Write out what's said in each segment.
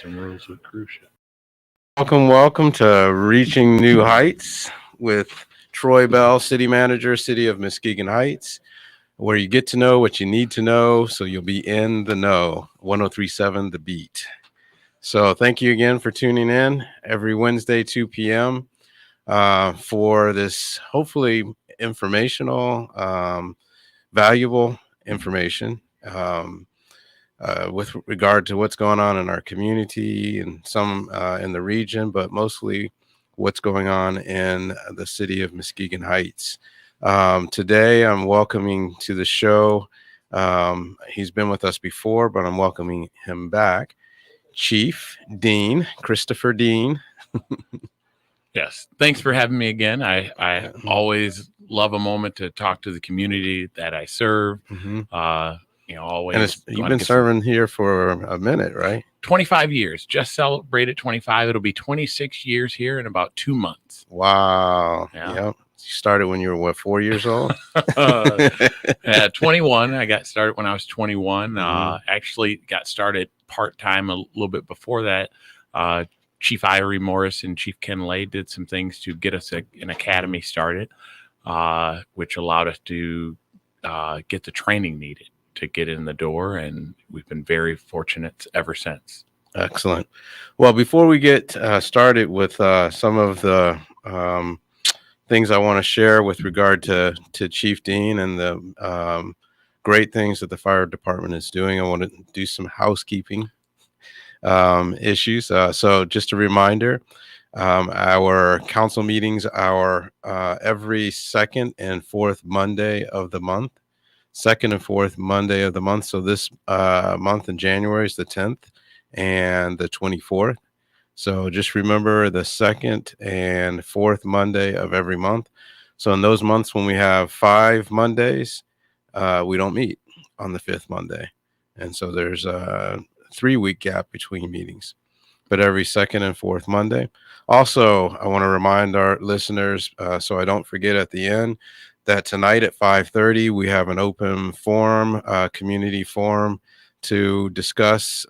Some rules with cruise ship. Welcome to Reaching New Heights with Troy Bell, City Manager, City of Muskegon Heights, where you get to know what you need to know so you'll be in the know. 103.7 The Beat. So thank you again for tuning in every Wednesday, 2 p.m. For this hopefully informational, valuable information. With regard to what's going on in our community and some in the region, but mostly what's going on in the city of Muskegon Heights. Today, I'm welcoming to the show. He's been with us before, but I'm welcoming him back. Chief Dean, Christopher Dean. Yes. Thanks for having me again. I always love a moment to talk to the community that I serve. Always. And you've been serving here for a minute, right? 25 years. Just celebrated 25. It'll be 26 years here in about 2 months. Wow. Yeah. Yep. You started when you were, 4 years old? 21. I got started when I was 21. Actually got started part-time a little bit before that. Chief Irie Morris and Chief Ken Lay did some things to get us an academy started, which allowed us to get the training needed to get in the door, and we've been very fortunate ever since. Excellent. Well, before we get started with some of the things I want to share with regard to Chief Dean and the great things that the fire department is doing, I want to do some housekeeping issues. So just a reminder, our council meetings are every second and fourth Monday of the month. Second and fourth Monday of the month. So this month in January is the 10th and the 24th. So just remember the second and fourth Monday of every month. So in those months when we have 5 Mondays, we don't meet on the 5th Monday. And so there's a 3-week gap between meetings, but every second and fourth Monday. Also, I want to remind our listeners, so I don't forget at the end, that tonight at 5:30 we have an open forum, community forum, to discuss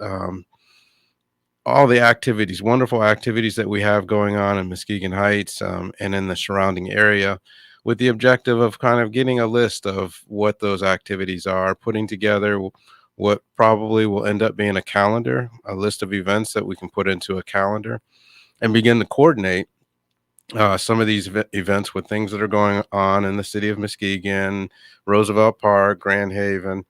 all the activities, wonderful activities that we have going on in Muskegon Heights and in the surrounding area, with the objective of kind of getting a list of what those activities are, putting together what probably will end up being a calendar, a list of events that we can put into a calendar, and begin to coordinate some of these events with things that are going on in the city of Muskegon, Roosevelt Park, Grand Haven,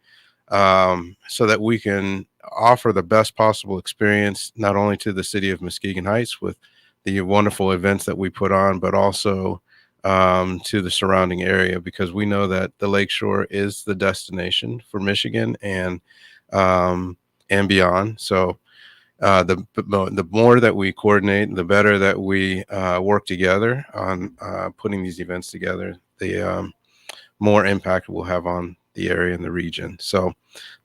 so that we can offer the best possible experience, not only to the city of Muskegon Heights with the wonderful events that we put on, but also to the surrounding area, because we know that the Lakeshore is the destination for Michigan and beyond. So the more that we coordinate, the better that we work together on putting these events together, the more impact we'll have on the area and the region. So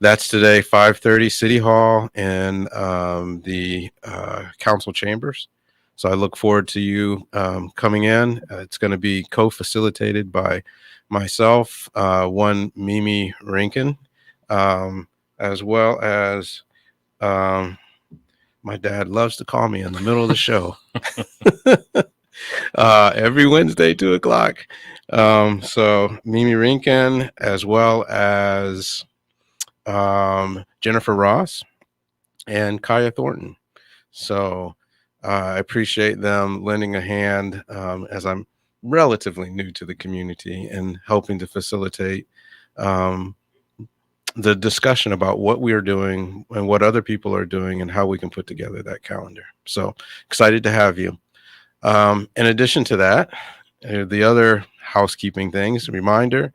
that's today, 5:30, City Hall and the council chambers. So I look forward to you coming in. It's going to be co-facilitated by myself, one Mimi Rinkin, as well as my dad loves to call me in the middle of the show. Every Wednesday, 2:00. So Mimi Rinkin, as well as Jennifer Ross and Kaya Thornton. So I appreciate them lending a hand as I'm relatively new to the community and helping to facilitate the discussion about what we are doing and what other people are doing and how we can put together that calendar. So excited to have you. In addition to that, the other housekeeping things, reminder,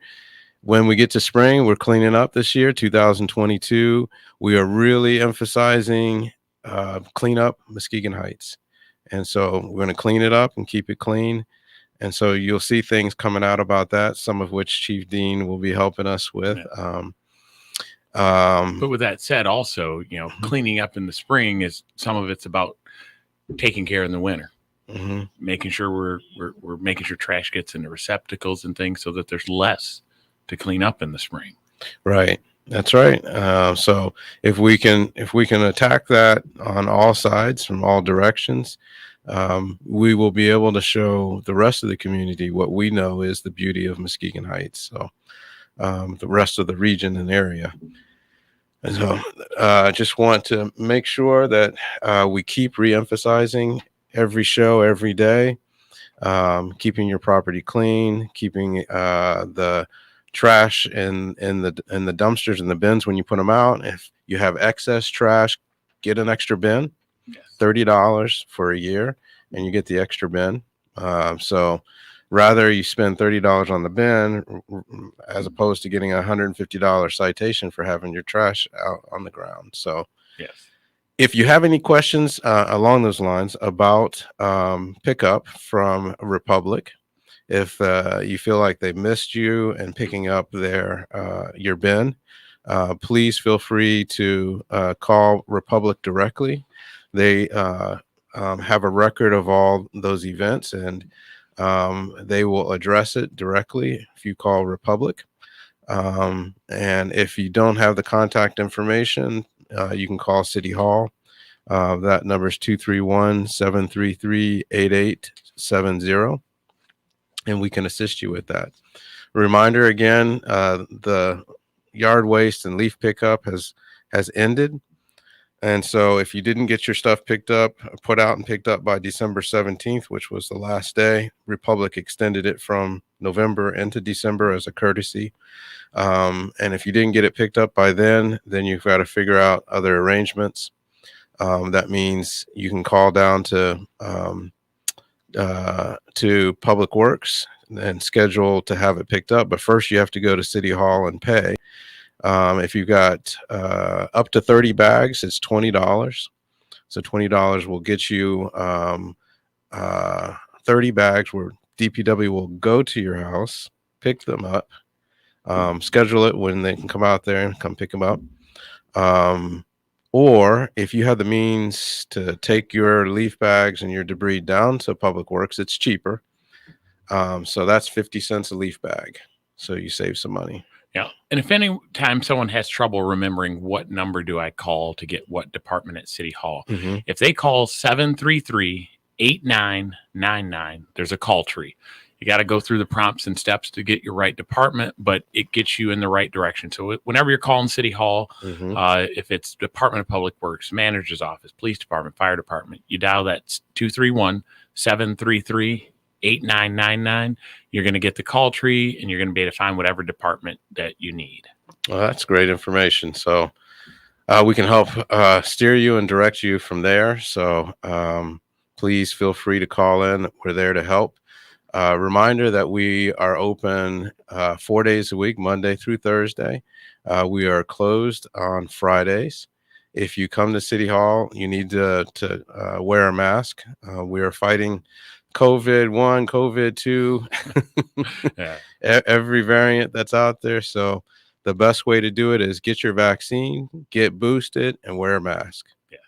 when we get to spring, we're cleaning up this year, 2022. We are really emphasizing clean up Muskegon Heights. And so we're going to clean it up and keep it clean. And so you'll see things coming out about that, some of which Chief Dean will be helping us with. Yeah. But with that said, also, cleaning up in the spring is some of it's about taking care in the winter, making sure we're making sure trash gets into receptacles and things so that there's less to clean up in the spring. Right. That's right. So if we can attack that on all sides from all directions, we will be able to show the rest of the community what we know is the beauty of Muskegon Heights. So the rest of the region and area. And so I just want to make sure that we keep reemphasizing every show, every day, keeping your property clean, keeping the trash in the dumpsters and the bins when you put them out. If you have excess trash, get an extra bin. Yes. $30 for a year, and you get the extra bin. So rather you spend $30 on the bin as opposed to getting a $150 citation for having your trash out on the ground. So Yes. if you have any questions along those lines about pickup from Republic, if you feel like they missed you and picking up your bin, please feel free to call Republic directly. They have a record of all those events, and they will address it directly if you call Republic. And if you don't have the contact information, you can call City Hall. That number is 231-733-8870, and we can assist you with that. Reminder again, the yard waste and leaf pickup has ended. And so if you didn't get your stuff put out and picked up by December 17th, which was the last day, Republic extended it from November into December as a courtesy. And if you didn't get it picked up by then you've got to figure out other arrangements. That means you can call down to Public Works and schedule to have it picked up. But first you have to go to City Hall and pay. If you've got up to 30 bags, it's $20. So $20 will get you 30 bags where DPW will go to your house, pick them up, schedule it when they can come out there and come pick them up. Or if you have the means to take your leaf bags and your debris down to Public Works, it's cheaper. So that's 50 cents a leaf bag. So you save some money. Yeah. And if any time someone has trouble remembering what number do I call to get what department at City Hall, if they call 733-8999, there's a call tree. You got to go through the prompts and steps to get your right department, but it gets you in the right direction. So whenever you're calling City Hall, if it's Department of Public Works, Manager's Office, Police Department, Fire Department, you dial that 231-733-8999. You're going to get the call tree, and you're going to be able to find whatever department that you need. Well, that's great information. So we can help steer you and direct you from there. So please feel free to call in. We're there to help. Reminder that we are open 4 days a week, Monday through Thursday. We are closed on Fridays. If you come to City Hall, you need to wear a mask. We are fighting COVID-1, COVID-2, every variant that's out there. So the best way to do it is get your vaccine, get boosted, and wear a mask. Yes.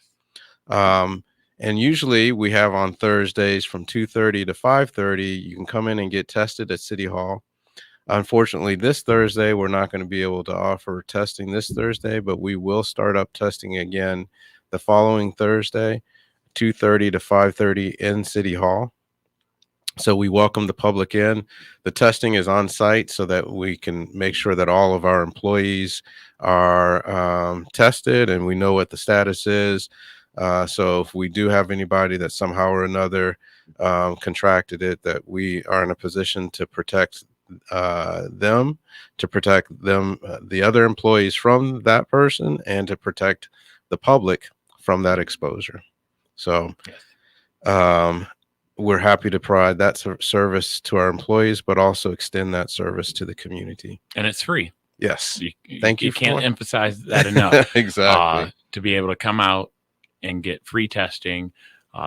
And usually we have on Thursdays from 2:30 to 5:30, you can come in and get tested at City Hall. Unfortunately, this Thursday, we're not going to be able to offer testing this Thursday, but we will start up testing again the following Thursday, 2:30 to 5:30 in City Hall. So we welcome the public in. The testing is on site so that we can make sure that all of our employees are tested and we know what the status is. So if we do have anybody that somehow or another contracted it, that we are in a position to protect them, the other employees from that person, and to protect the public from that exposure. So we're happy to provide that service to our employees, but also extend that service to the community. And it's free. Yes. Thank you. You can't emphasize that enough. Exactly. To be able to come out and get free testing.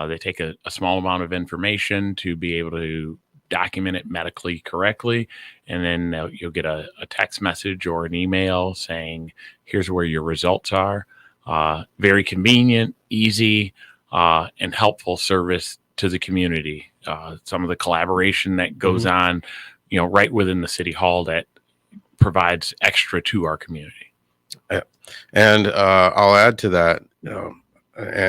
They take a small amount of information to be able to document it medically correctly. And then you'll get a text message or an email saying, here's where your results are. Very convenient, easy, and helpful service to the community. Some of the collaboration that goes on, right within the City Hall that provides extra to our community. And I'll add to that,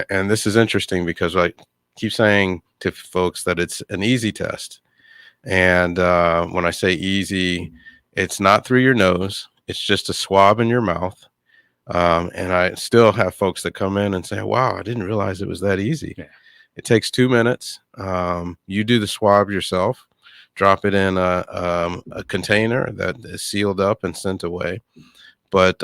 and this is interesting because I keep saying to folks that it's an easy test. And when I say easy, it's not through your nose. It's just a swab in your mouth. And I still have folks that come in and say, wow, I didn't realize it was that easy. Yeah. It takes 2 minutes. You do the swab yourself, drop it in a container that is sealed up and sent away. But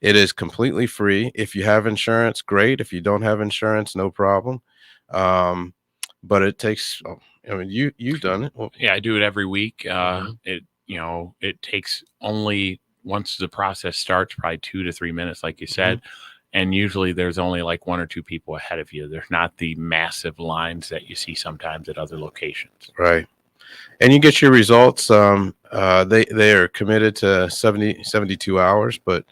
it is completely free. If you have insurance, great. If you don't have insurance, no problem. But it takes, I mean, you've done it. Well, Yeah, I do it every week. Mhm. It takes only, once the process starts, probably 2 to 3 minutes, like you said. And usually there's only like 1 or 2 people ahead of you. There's not the massive lines that you see sometimes at other locations. Right. And you get your results. They are committed to 72 hours, but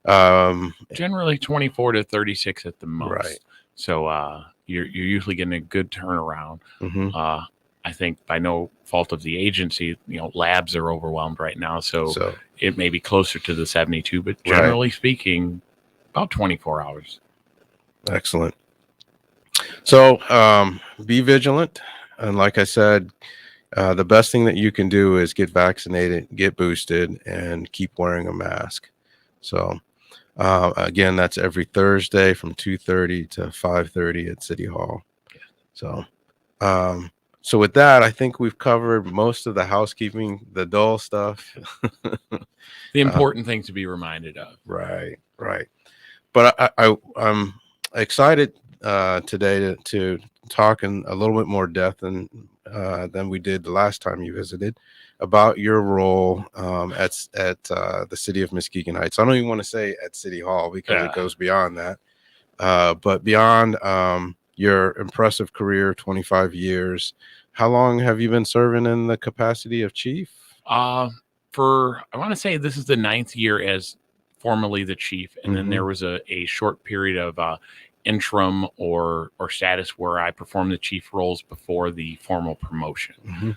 Generally 24 to 36 at the most. Right. So you're usually getting a good turnaround. mhm. I think by no fault of the agency, labs are overwhelmed right now. So it may be closer to the 72, but generally speaking, about 24 hours. Excellent. So be vigilant. And like I said, the best thing that you can do is get vaccinated, get boosted, and keep wearing a mask. So again, that's every Thursday from 2:30 to 5:30 at City Hall. So so with that, I think we've covered most of the housekeeping, the dull stuff. The important things to be reminded of. Right. But I'm excited today to talk in a little bit more depth than we did the last time you visited about your role at the city of Muskegon Heights. I don't even want to say at City Hall because it goes beyond that, but beyond your impressive career, 25 years. How long have you been serving in the capacity of chief? I want to say this is the 9th year as formerly the chief, and then there was a short period of interim or status where I performed the chief roles before the formal promotion.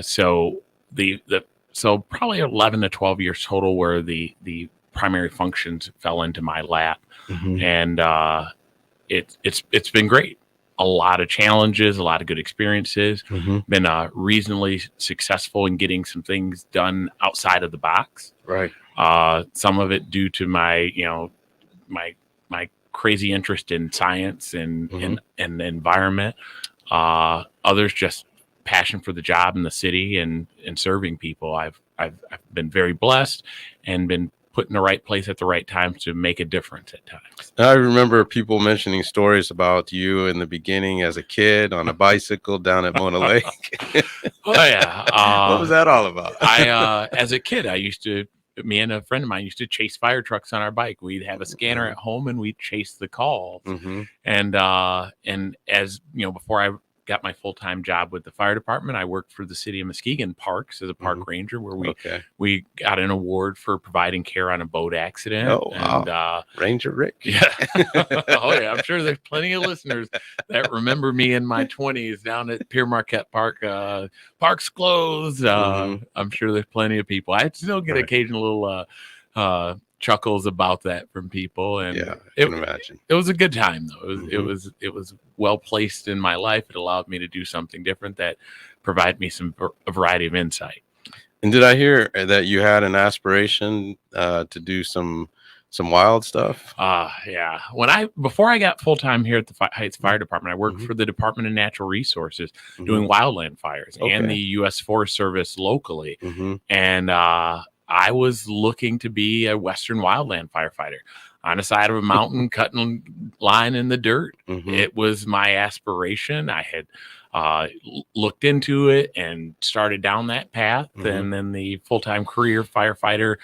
So so probably 11 to 12 years total where the primary functions fell into my lap, and it's been great. A lot of challenges, a lot of good experiences. Been reasonably successful in getting some things done outside of the box. Right. Some of it due to my my crazy interest in science and the environment. Others just passion for the job in the city and serving people. I've been very blessed and been put in the right place at the right time to make a difference at times. I remember people mentioning stories about you in the beginning as a kid on a bicycle down at Mona Lake. Oh yeah. What was that all about? As a kid, me and a friend of mine used to chase fire trucks on our bike. We'd have a scanner at home and we'd chase the calls. And as before I got my full-time job with the fire department, I worked for the city of Muskegon Parks as a park ranger, where we got an award for providing care on a boat accident. Oh, wow. And Ranger Rick. Yeah. Oh yeah, I'm sure there's plenty of listeners that remember me in my 20s down at Pier Marquette Park. Park's closed. I'm sure there's plenty of people. I still get occasional little chuckles about that from people, and I can imagine. It was a good time though. It was well placed in my life. It allowed me to do something different that provided me a variety of insight. And did I hear that you had an aspiration to do some wild stuff? Yeah. Before I got full time here at the Heights Fire Department, I worked for the Department of Natural Resources doing wildland fires and the U.S. Forest Service locally, and I was looking to be a Western wildland firefighter on the side of a mountain, cutting line in the dirt. It was my aspiration. I had looked into it and started down that path. And then the full-time career firefighter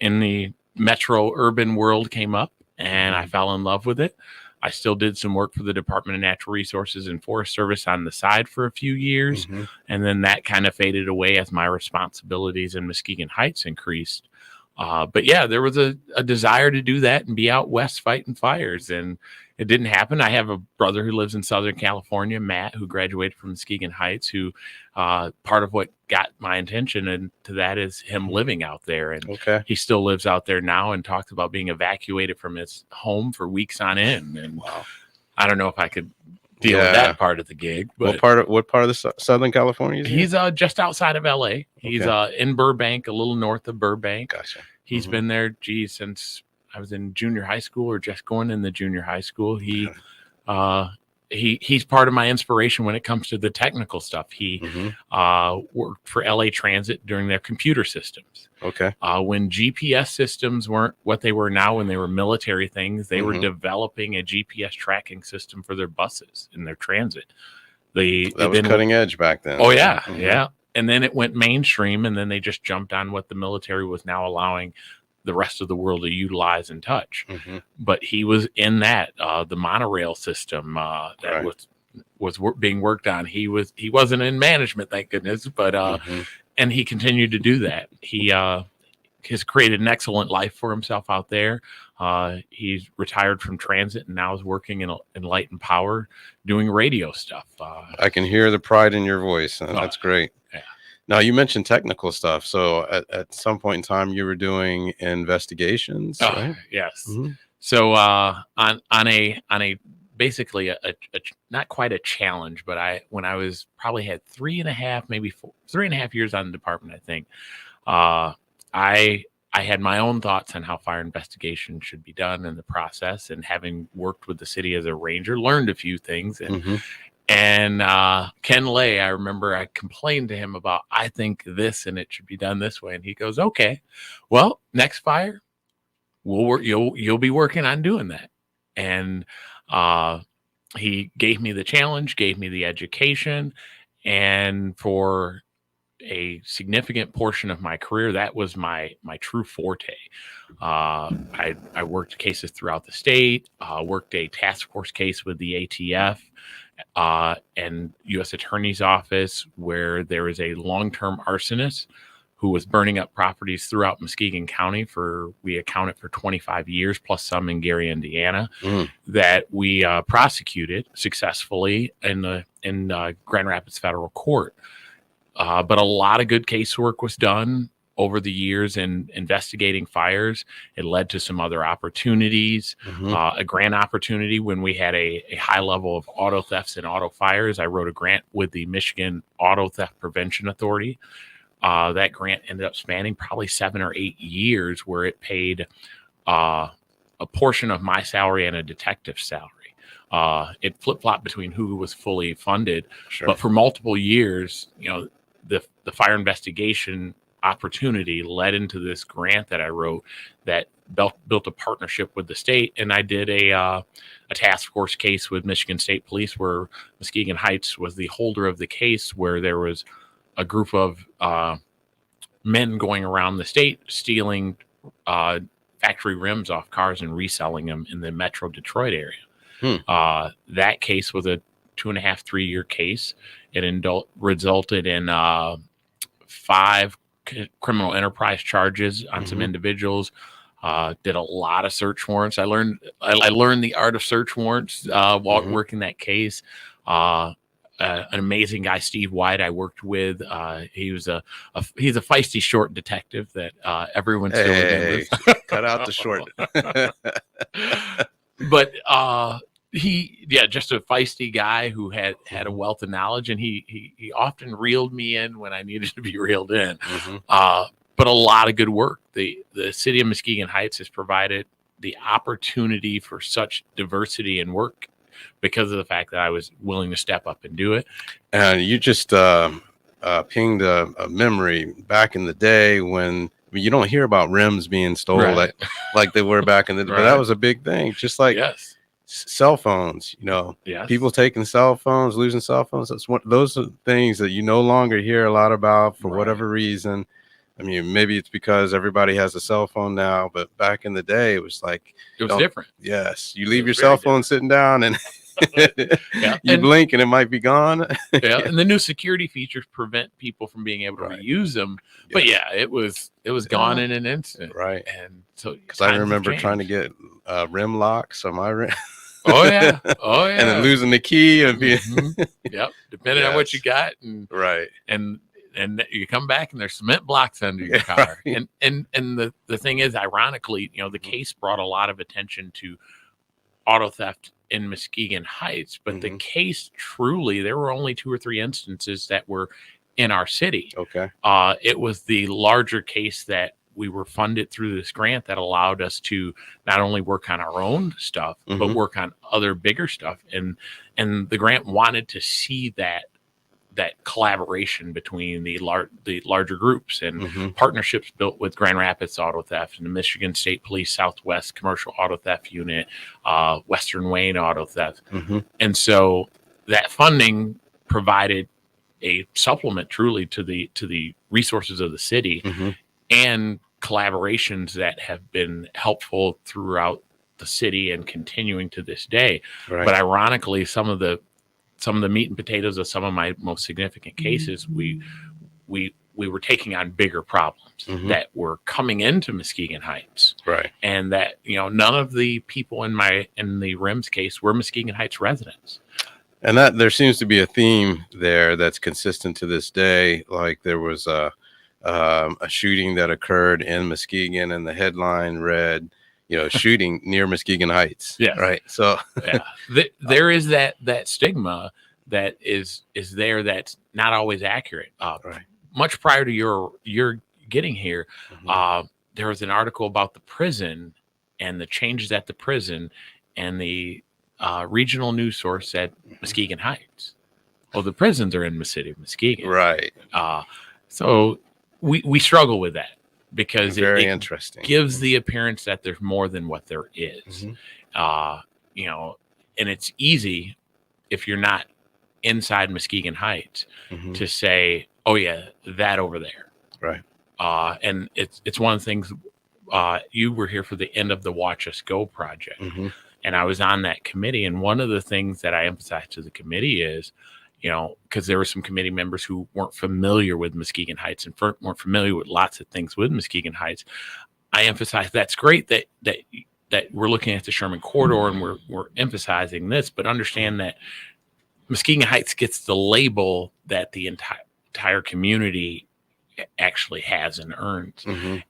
in the metro urban world came up, and I fell in love with it. I still did some work for the Department of Natural Resources and Forest Service on the side for a few years. And then that kind of faded away as my responsibilities in Muskegon Heights increased. But yeah, there was a desire to do that and be out west fighting fires. And it didn't happen. I have a brother who lives in Southern California, Matt, who graduated from Muskegon Heights, who part of what got my attention and to that is him living out there. And Okay. he still lives out there now and talks about being evacuated from his home for weeks on end. And Wow. I don't know if I could deal with that part of the gig. But what part of the Southern California is he? He's just outside of LA. He's in Burbank, a little north of Burbank. Gotcha. He's been there, since I was in junior high school or just going in the junior high school. He's part of my inspiration when it comes to the technical stuff. He worked for LA Transit during their computer systems. Okay. When GPS systems weren't what they were now, when they were military things, they were developing a GPS tracking system for their buses in their transit. That was cutting edge back then. Oh, yeah. Yeah. And then it went mainstream, and then they just jumped on what the military was now allowing the rest of the world to utilize and touch. But he was in that the monorail system that was being worked on. He wasn't in management, thank goodness, but and he continued to do that. He has created an excellent life for himself out there. He's retired from transit and now is working in light and power doing radio stuff. I can hear the pride in your voice. That's great. Yeah. Now, you mentioned technical stuff. So at some point in time, you were doing investigations, right? Yes. So on a basically a not quite a challenge, but when I was probably had 3.5 years on the department, I think, I had my own thoughts on how fire investigation should be done in the process, and having worked with the city as a ranger, learned a few things. And Ken Lay, I remember I complained to him about, I think this and it should be done this way. And he goes, okay, well, next fire, you'll be working on doing that. And he gave me the challenge, gave me the education, and for a significant portion of my career, that was my true forte. I worked cases throughout the state, worked a task force case with the ATF and U.S. Attorney's Office, where there was a long-term arsonist who was burning up properties throughout Muskegon County we accounted for 25 years, plus some in Gary, Indiana, that we prosecuted successfully in Grand Rapids Federal Court. But a lot of good casework was done over the years in investigating fires. It led to some other opportunities, a grant opportunity when we had a high level of auto thefts and auto fires. I wrote a grant with the Michigan Auto Theft Prevention Authority. That grant ended up spanning probably 7 or 8 years, where it paid a portion of my salary and a detective's salary. It flip-flopped between who was fully funded, but for multiple years, the fire investigation opportunity led into this grant that I wrote that built a partnership with the state. And I did a task force case with Michigan State Police, where Muskegon Heights was the holder of the case, where there was a group of men going around the state stealing factory rims off cars and reselling them in the Metro Detroit area. That case was a 2.5-3 year case. It resulted in 5 criminal enterprise charges on some individuals. Did a lot of search warrants. I learned the art of search warrants while working that case. An amazing guy, Steve White, I worked with. He's a feisty short detective that everyone still remembers. Cut out the short. But just a feisty guy who had a wealth of knowledge, and he often reeled me in when I needed to be reeled in. But a lot of good work. The city of Muskegon Heights has provided the opportunity for such diversity in work because of the fact that I was willing to step up and do it. And you just pinged a memory back in the day when you don't hear about rims being stolen like they were back in the day. But that was a big thing. Just like cell phones, people taking cell phones, losing cell phones. Those are things that you no longer hear a lot about for whatever reason. I mean, maybe it's because everybody has a cell phone now, but back in the day, it was like it was different. Yes, you leave your cell phone sitting down, and you blink, and it might be gone. And the new security features prevent people from being able to reuse them. But it was gone in an instant. Right. And so, because I remember trying to get rim locks on my rim. Oh yeah. Oh And then yeah. losing the key and being Yep. Depending on what you Yes. got, right. and you come back and there's cement blocks under your Yeah, car. right. And the thing is, ironically, the case brought a lot of attention to auto theft in Muskegon Heights, but the case truly, there were only 2 or 3 instances that were in our city. Okay. It was the larger case that we were funded through this grant that allowed us to not only work on our own stuff, but work on other bigger stuff. And the grant wanted to see that collaboration between the larger groups and partnerships built with Grand Rapids Auto Theft and the Michigan State Police Southwest Commercial Auto Theft Unit, Western Wayne Auto Theft. And so that funding provided a supplement truly to the resources of the city and collaborations that have been helpful throughout the city and continuing to this day. Right. But ironically, some of the meat and potatoes of some of my most significant cases, we were taking on bigger problems that were coming into Muskegon Heights. Right. And that, none of the people in the RIMS case were Muskegon Heights residents. And that there seems to be a theme there that's consistent to this day. Like there was a shooting that occurred in Muskegon, and the headline read, shooting near Muskegon Heights. Yeah. Right. So there is that stigma that is there that's not always accurate. right. Much prior to your getting here, there was an article about the prison and the changes at the prison, and the regional news source said Muskegon Heights. Well, the prisons are in the city of Muskegon. Right. So we struggle with that because very it interesting. gives the appearance that there's more than what there is. And it's easy if you're not inside Muskegon Heights to say, oh yeah, that over there. Right. And it's one of the things, you were here for the end of the Watch Us Go project. And I was on that committee. And one of the things that I emphasized to the committee is, because there were some committee members who weren't familiar with Muskegon Heights and weren't familiar with lots of things with Muskegon Heights. I emphasized that's great that we're looking at the Sherman corridor and we're emphasizing this, but understand that Muskegon Heights gets the label that the entire community actually has and earns.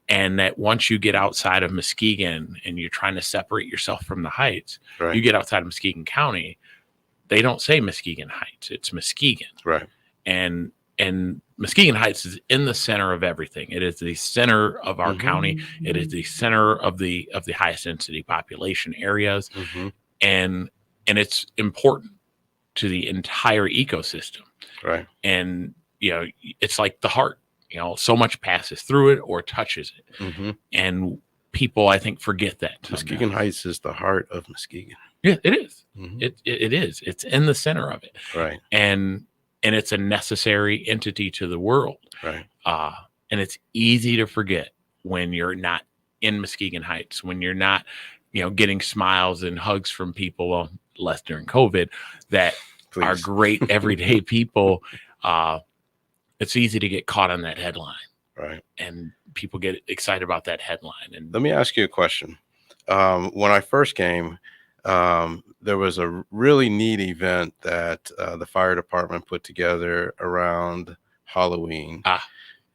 And that once you get outside of Muskegon and you're trying to separate yourself from the Heights, Right. you get outside of Muskegon County, they don't say Muskegon Heights, it's Muskegon. Right. And Muskegon Heights is in the center of everything. It is the center of our county. It is the center of the highest density population areas. And it's important to the entire ecosystem. Right. And it's like the heart. So much passes through it or touches it. And people, I think, forget that. Muskegon Heights is the heart of Muskegon. Yeah, it is. It is. It's in the center of it. Right. And it's a necessary entity to the world. Right. And it's easy to forget when you're not in Muskegon Heights, when you're not, getting smiles and hugs from people, well, less during COVID, that Please. are great everyday people. It's easy to get caught on that headline. Right. And people get excited about that headline. And let me ask you a question. When I first came, there was a really neat event that the fire department put together around Halloween.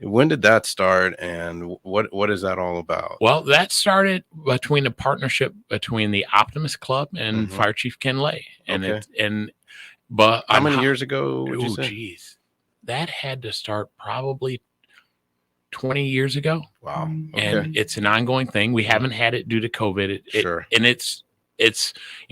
When did that start, and what is that all about? Well, that started between a partnership between the Optimist Club and Fire Chief Ken Lay. And but how many years ago would you say? Geez. That had to start probably 20 years ago. Wow. Okay. And it's an ongoing thing. We haven't had it due to COVID. Sure. And it's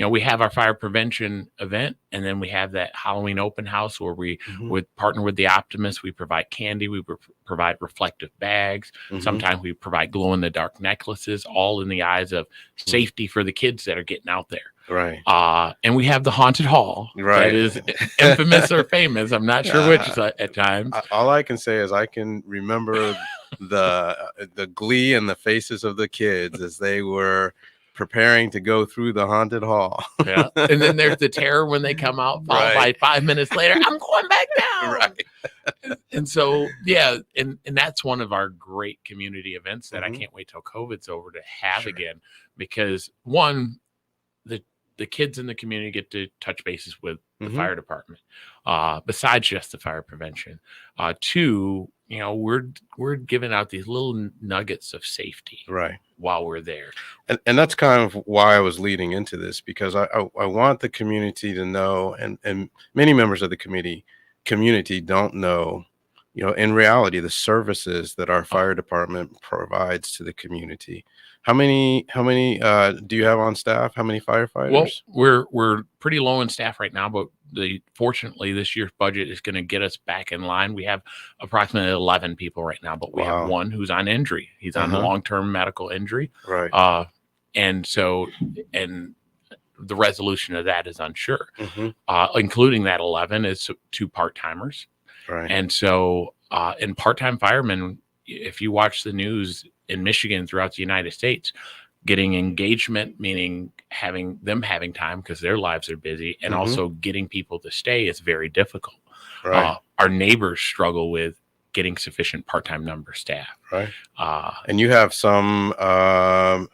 we have our fire prevention event, and then we have that Halloween open house where we would partner with the Optimists. We provide candy. We provide reflective bags. Sometimes we provide glow in the dark necklaces, all in the eyes of safety for the kids that are getting out there. Right. And we have the haunted hall. Right. That is infamous or famous. I'm not sure which at times. All I can say is I can remember the glee in the faces of the kids as they were preparing to go through the haunted hall. Yeah. And then there's the terror when they come out, followed by 5 minutes later, I'm going back down. Right. And so, yeah, and that's one of our great community events that I can't wait till COVID's over to have again, because one, the the kids in the community get to touch bases with the Mhm. fire department, besides just the fire prevention. Two, we're giving out these little nuggets of safety Right. while we're there. And that's kind of why I was leading into this, because I want the community to know, and many members of the community don't know, in reality, the services that our fire department provides to the community. How many do you have on staff? How many Well, firefighters? we're pretty low in staff right now, but fortunately this year's budget is going to get us back in line. We have approximately 11 people right now, but we have Wow. one who's on injury. He's on long-term medical injury. Right. And the resolution of that is unsure. Mhm. Including that 11 is 2 part-timers. Right. And so, in part-time firemen, if you watch the news in Michigan throughout the United States, getting engagement, meaning having time because their lives are busy, and also getting people to stay is very difficult. Right. Our neighbors struggle with getting sufficient part-time number staff. Right. And you have some on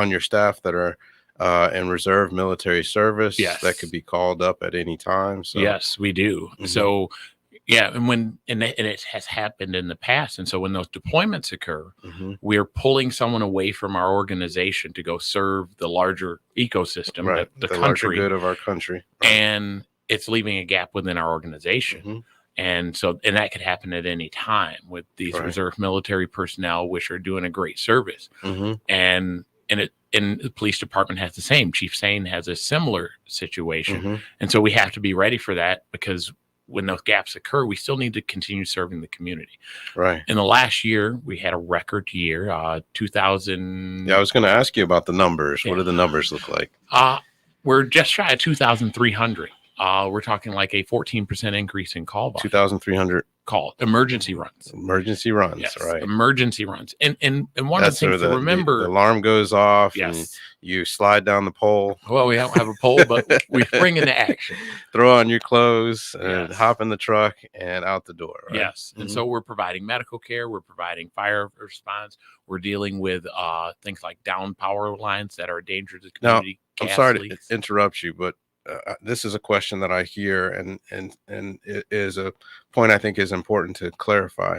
your staff that are in reserve military service. Yes. That could be called up at any time. So Yes, we do. So yeah, and it has happened in the past. And so when those deployments occur, we're pulling someone away from our organization to go serve the larger ecosystem, right, the larger country, good of our country, right. And it's leaving a gap within our organization. And so, and that could happen at any time with these Right. reserve military personnel, which are doing a great service. And the police department has the same. Chief Sane has a similar situation. And so we have to be ready for that, because when those gaps occur, we still need to continue serving the community. Right. In the last year, we had a record year, 2000. Yeah, I was going to ask you about the numbers. Yeah. What do the numbers look like? We're just shy of 2,300. We're talking like a 14% increase in call volume. 2,300 emergency runs. Emergency runs, yes, right? Emergency runs, and one of the things to remember: the alarm goes off. Yes. And you slide down the pole. Well, we don't have a pole, but we spring into action. Throw on your clothes and hop in the truck and out the door. Right? Yes, and so we're providing medical care. We're providing fire response. We're dealing with things like down power lines that are a danger to the community. Now, I'm sorry to interrupt you, but this is a question that I hear, and it is a point I think is important to clarify.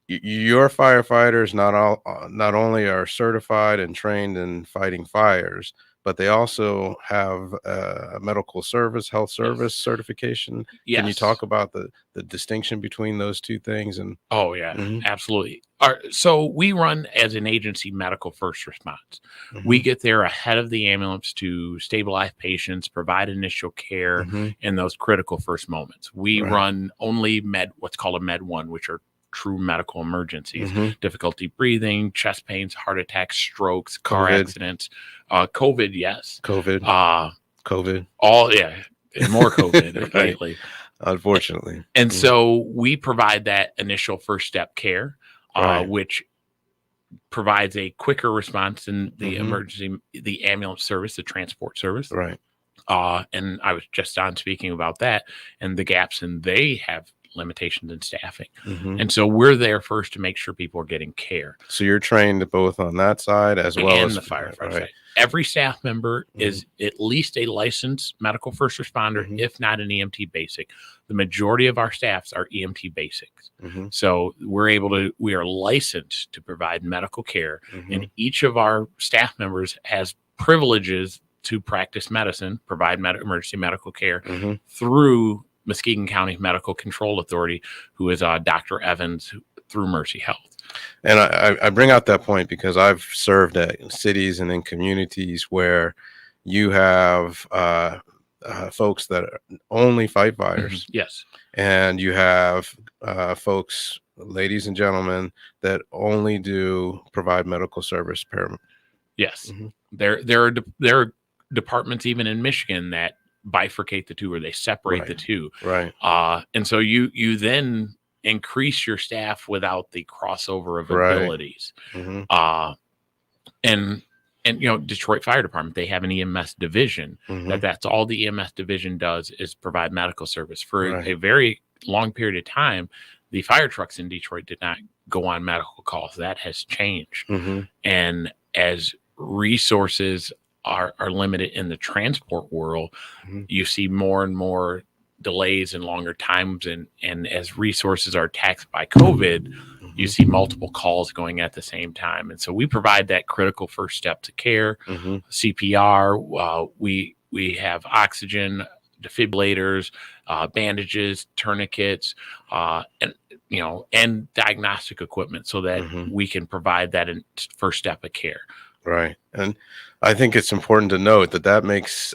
Your firefighters not only are certified and trained in fighting fires, but they also have a medical service, health service certification. Yes. Can you talk about the distinction between those two things? And absolutely. So we run as an agency medical first response. We get there ahead of the ambulance to stabilize patients, provide initial care in those critical first moments. We run only what's called a Med 1, which are true medical emergencies, difficulty breathing, chest pains, heart attacks, strokes, car accidents, COVID. Yes. COVID. COVID. And more COVID lately. Unfortunately. And so we provide that initial first step care, which provides a quicker response than the emergency, the ambulance service, the transport service. Right. And I was just on speaking about that and the gaps, and they have limitations in staffing. And so we're there first to make sure people are getting care. So you're trained both on that side as well as the firefighter side. Every staff member is at least a licensed medical first responder, if not an EMT basic. The majority of our staffs are EMT basics. So we are licensed to provide medical care, and each of our staff members has privileges to practice medicine, provide emergency medical care through Muskegon County Medical Control Authority, who is Dr. Evans through Mercy Health. And I bring out that point because I've served at cities and in communities where you have folks that only fight fires. Yes. And you have folks, ladies and gentlemen, that only provide medical service. Yes. There are departments even in Michigan that bifurcate the two, or they separate the two. Right. And so you then increase your staff without the crossover of abilities. And Detroit Fire Department, they have an EMS division. That's all the EMS division does is provide medical service. For a very long period of time, the fire trucks in Detroit did not go on medical calls. That has changed. And as resources are limited in the transport world, Mhm. you see more and more delays and longer times, and as resources are taxed by COVID, you Mhm. see multiple calls going at the same time. And so we provide that critical first step to care, Mhm. CPR. We have oxygen, defibrillators, bandages, tourniquets, and diagnostic equipment, so that Mhm. we can provide that first step of care. Right. And I think it's important to note that that makes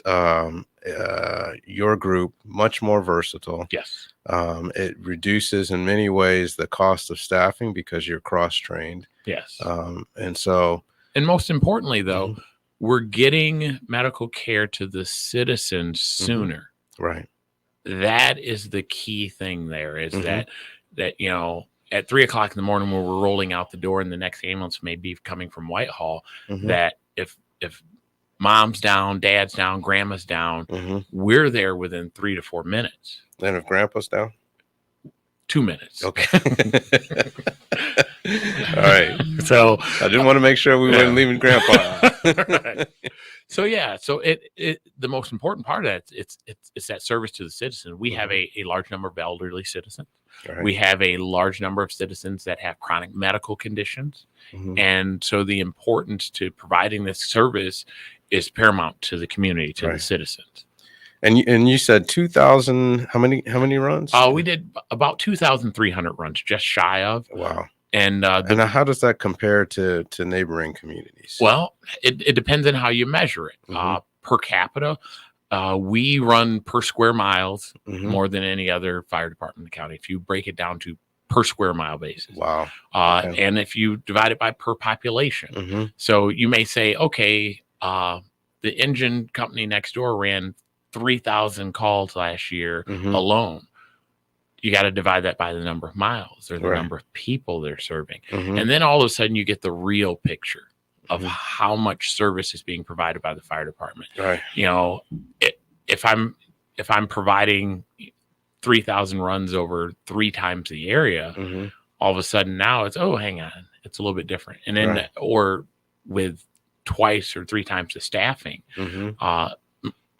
your group much more versatile. Yes. It reduces in many ways the cost of staffing because you're cross-trained. Yes. And so, And most importantly, though, Mhm. we're getting medical care to the citizens Mhm. sooner. Right. That is the key thing there, is Mhm. that at 3 o'clock in the morning, when we're rolling out the door and the next ambulance may be coming from Whitehall, Mhm. that if mom's down, dad's down, grandma's down, Mhm. we're there within 3 to 4 minutes. And if grandpa's down? 2 minutes. Okay. All right. So I didn't want to make sure we weren't leaving grandpa out. Right. So the most important part of that, it's that service to the citizen. We have a large number of elderly citizens. Right. We have a large number of citizens that have chronic medical conditions. Mhm. And so the importance to providing this service is paramount to the community, to the Right. citizens. And you said 2,000, how many runs? We did about 2,300 runs, just shy of. Wow. And And how does that compare to neighboring communities? well, it depends on how you measure it. Mhm. Per capita, we run per square miles Mhm. more than any other fire department in the county, if you break it down to per square mile basis. Wow. Okay. And if you divide it by per population. Mhm. So you may say, okay, the engine company next door ran 3,000 calls last year Mhm. alone. You got to divide that by the number of miles or the Right. number of people they're serving. Mhm. And then all of a sudden you get the real picture of Mhm. how much service is being provided by the fire department. Right. If I'm providing 3,000 runs over 3 times the area, Mhm. all of a sudden now it's, oh, hang on, it's a little bit different. And then, Right. or with twice or 3 times the staffing, Mhm.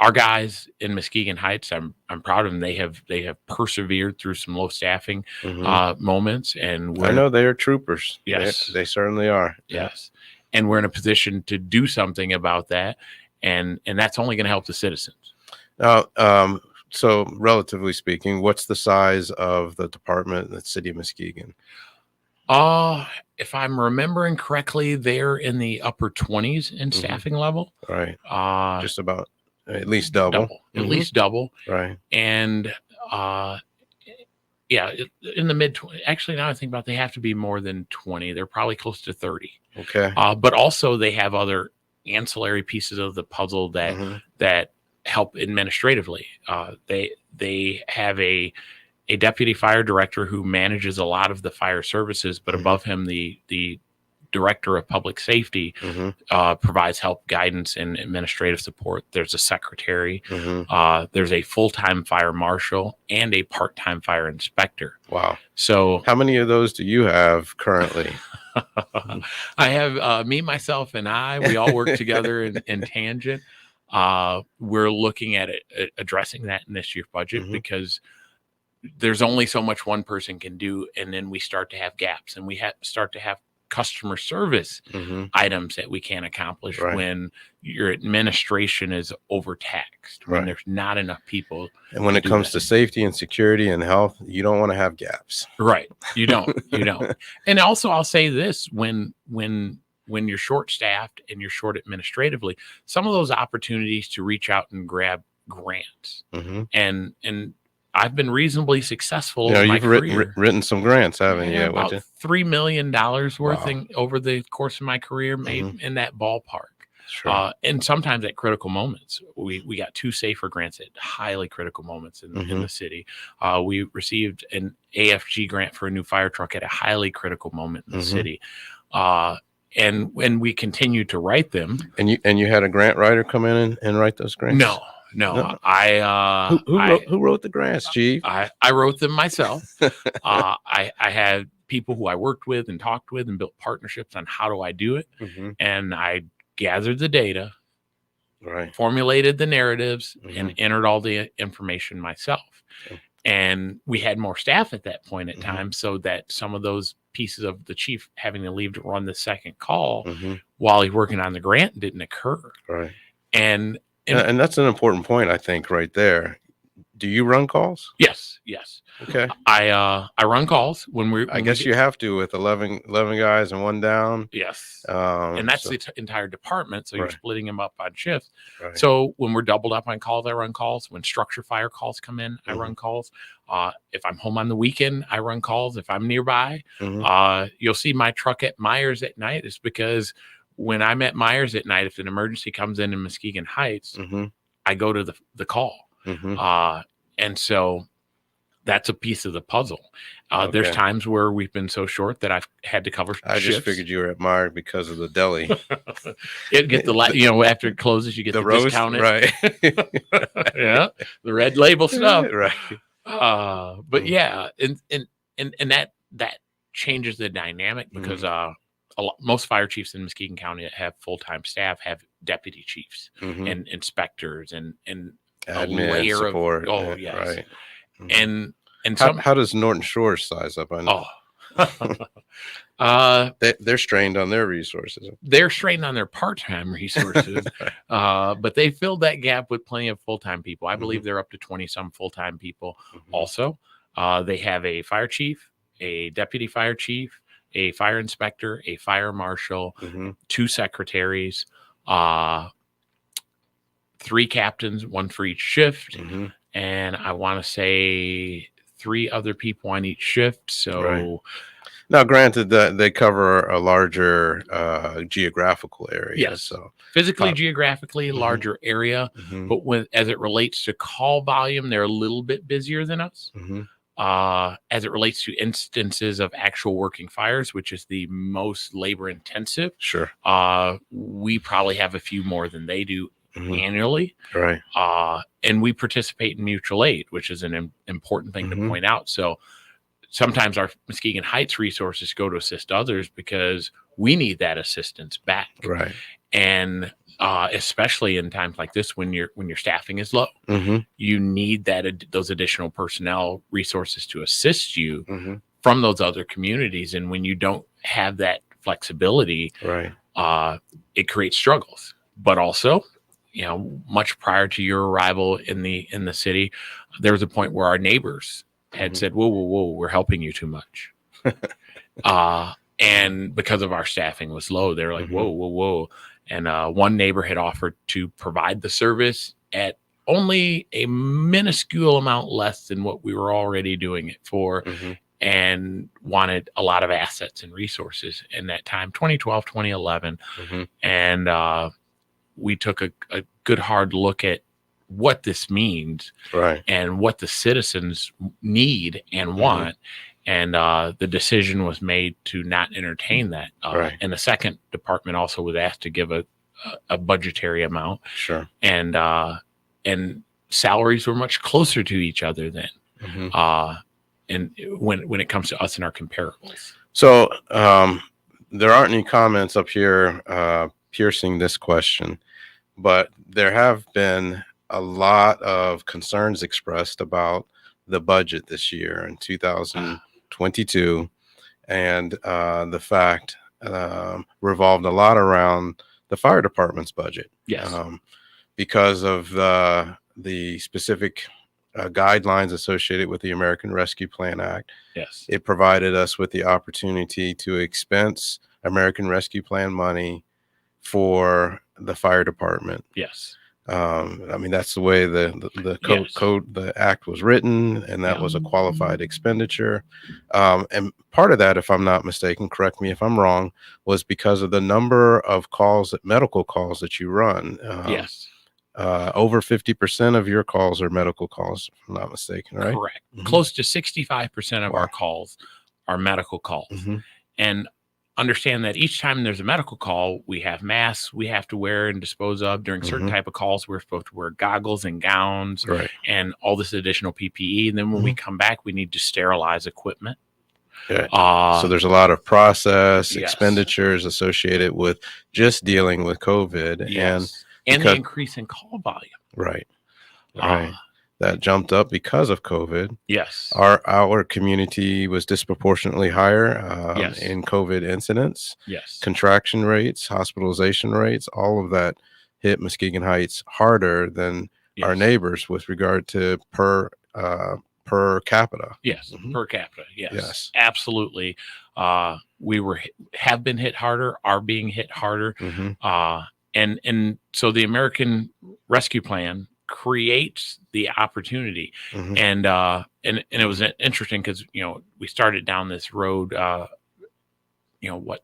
our guys in Muskegon Heights, I'm proud of them. They have persevered through some low staffing Mhm. moments, and I know they are troopers. Yes. They certainly are. Yes, and we're in a position to do something about that, and that's only going to help the citizens. Now, so relatively speaking, what's the size of the department in the city of Muskegon? If I'm remembering correctly, they're in the upper 20s in Mhm. staffing level. Right. Uh, Just about at least double. at Mhm. least double, Right. and yeah, in the mid 20. Actually, now I think about it, they have to be more than 20. They're probably close to 30. Okay. But also they have other ancillary pieces of the puzzle that Mhm. help administratively. They have a deputy fire director who manages a lot of the fire services, but Mhm. above him, the director of public safety Mhm. provides help, guidance, and administrative support. There's a secretary. Mhm. There's a full-time fire marshal and a part-time fire inspector. Wow. So How many of those do you have currently? I have me, myself, and we all work together in tangent. We're looking at addressing that in this year's budget, Mhm. because there's only so much one person can do, and then we start to have gaps, and we start to have customer service Mhm. items that we can't accomplish Right. when your administration is overtaxed, when Right. there's not enough people. And when to it do comes that. to safety and security and health, you don't want to have gaps. Right. You don't. And also I'll say this, when you're short staffed and you're short administratively, some of those opportunities to reach out and grab grants, Mhm. and I've been reasonably successful You know, over my you've career. written some grants, haven't Yeah, you? about $3 million worth Wow. over the course of my career, maybe Mhm. in that ballpark. Sure. And sometimes at critical moments, we got 2 safer grants at highly critical moments in Mhm. the city. We received an AFG grant for a new fire truck at a highly critical moment in the Mhm. city. And when we continue to write them. And you had a grant writer come in and write those grants? No. No. Who wrote the grants, Chief? I wrote them myself. I had people who I worked with and talked with and built partnerships on how do I do it. Mhm. And I gathered the data, Right. formulated the narratives, and Mhm. entered all the information myself. Okay. And we had more staff at that point in Mhm. time, so that some of those pieces of the chief having to leave to run the second call Mhm. while he's working on the grant didn't occur. Right. And And that's an important point, I think, right there. Do you run calls? yes, Okay. I run calls I when we guess get, you have to with 11 guys and one down. yes, and that's So the entire department. So you're right, splitting them up on shifts. right. So when we're doubled up on calls, I run calls. When structure fire calls come in, I Mhm. run calls. If I'm home on the weekend, I run calls. If I'm nearby, Mhm. you'll see my truck at Myers at night. Is because when I'm at Myers at night, if an emergency comes in Muskegon Heights, Mhm. I go to the call. Mhm. And so that's a piece of the puzzle. There's Okay. times where we've been so short that I've had to cover I just shifts. figured you were at Meyer because of the deli. It get after it closes, you get the roast, discounted. right? Yeah, the red label stuff. Right. But Mm. yeah, and that changes the dynamic because Mhm. most fire chiefs in Muskegon County that have full-time staff have deputy chiefs Mhm. and inspectors and a Admin layer of, support. oh yes, Right. Mhm. and How some, how does Norton Shores size up? I know oh uh they're strained on their resources. they're strained on their part-time resources, but they filled that gap with plenty of full-time people. I believe Mhm. they're up to 20 some full-time people. Mhm. Also, they have a fire chief, a deputy fire chief, a fire inspector, a fire marshal, Mhm. 2 secretaries, uh 3 captains, 1 for each shift, Mhm. and I want to say 3 other people on each shift. Right. So Now, granted that they cover a larger geographical area, yes, so physically, uh, geographically, mhm. larger area, Mhm. but when as it relates to call volume, they're a little bit busier than us. Mhm. As it relates to instances of actual working fires, which is the most labor intensive, Sure. we probably have a few more than they do Mhm. annually. Right. And we participate in mutual aid, which is an important thing to Mhm. point out. So sometimes our Muskegon Heights resources go to assist others because we need that assistance back. Right. And especially in times like this when your staffing is low, Mhm. you need those additional personnel resources to assist you Mhm. from those other communities. And when you don't have that flexibility, Right. it creates struggles. But also, much prior to your arrival in the city, there was a point where our neighbors had Mhm. said, whoa, we're helping you too much. And because of our staffing was low, they're like, Mhm. whoa. And one neighbor had offered to provide the service at only a minuscule amount less than what we were already doing it for, Mhm. and wanted a lot of assets and resources in that time, 2012, 2011. Mhm. And we took a good hard look at what this means Right. and what the citizens need and Mhm. want. And the decision was made to not entertain that. Right. And the second department also was asked to give a budgetary amount, Sure. and salaries were much closer to each other then. Mhm. And when it comes to us and our comparables. So, there aren't any comments up here piercing this question, but there have been a lot of concerns expressed about the budget this year in 2022, and the fact revolved a lot around the fire department's budget. Yes. Because of the specific guidelines associated with the American Rescue Plan Act. Yes. It provided us with the opportunity to expense American Rescue Plan money for the fire department. Yes. I mean, that's the way the Yes. code, the act was written, and that Yeah. was a qualified expenditure. And part of that, if I'm not mistaken, correct me if I'm wrong, was because of the number of calls, medical calls that you run. Yes. Over 50% of your calls are medical calls, if I'm not mistaken, right? Correct. Mhm. Close to 65% of Wow. our calls are medical calls. Mhm. And understand that each time there's a medical call, we have masks we have to wear and dispose of. During certain Mhm. type of calls, we're supposed to wear goggles and gowns Right. and all this additional PPE. And then when we come back, we need to sterilize equipment. Yeah. So there's a lot of process Yes. expenditures associated with just dealing with COVID. And Yes. and the increase in call volume. Right. Uh, Right. That jumped up because of COVID. yes. Our community was disproportionately higher Yes. in COVID incidents, Yes. contraction rates, hospitalization rates. All of that hit Muskegon Heights harder than our Yes. neighbors with regard to per capita. Yes. Mhm. Per capita. Yes. Yes. Absolutely. We have been hit harder, are being hit harder. Mhm. And so the American Rescue Plan creates the opportunity. Mhm. And it was interesting because, we started down this road,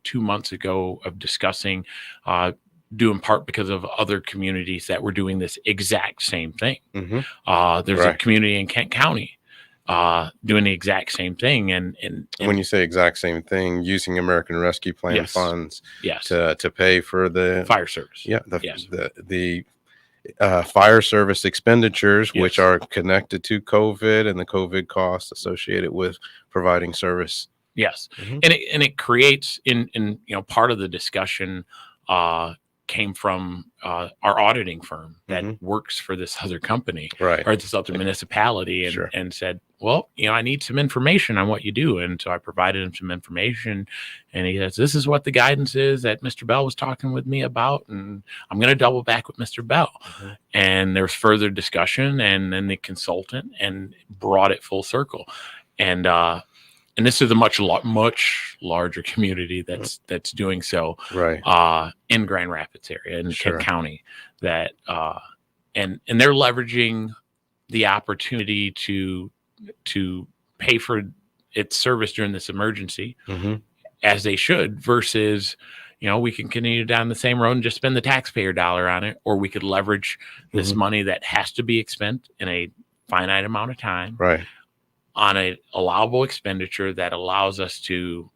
2 months ago of discussing, due in part because of other communities that were doing this exact same thing. Mhm. There's a community in Kent County doing the exact same thing. And when you say exact same thing, using American Rescue Plan Yes. funds yes, to pay for the fire service. yeah Yes. the fire service expenditures, which Yes. are connected to COVID and the COVID costs associated with providing service. Yes. Mhm. And it creates in part of the discussion came from our auditing firm that Mhm. works for this other company Right. or this other municipality, and Sure. and said, well, I need some information on what you do. And so I provided him some information, and he says, this is what the guidance is that Mr. Bell was talking with me about, and I'm going to double back with Mr. Bell. Mhm. And there's further discussion, and then the consultant and brought it full circle. And this is a much larger community that's doing so, Right. in Grand Rapids area in Sure. Kent County, that and they're leveraging the opportunity to pay for its service during this emergency, Mhm. as they should, versus we can continue down the same road and just spend the taxpayer dollar on it, or we could leverage this Mhm. money that has to be expended in a finite amount of time Right. on an allowable expenditure that allows us to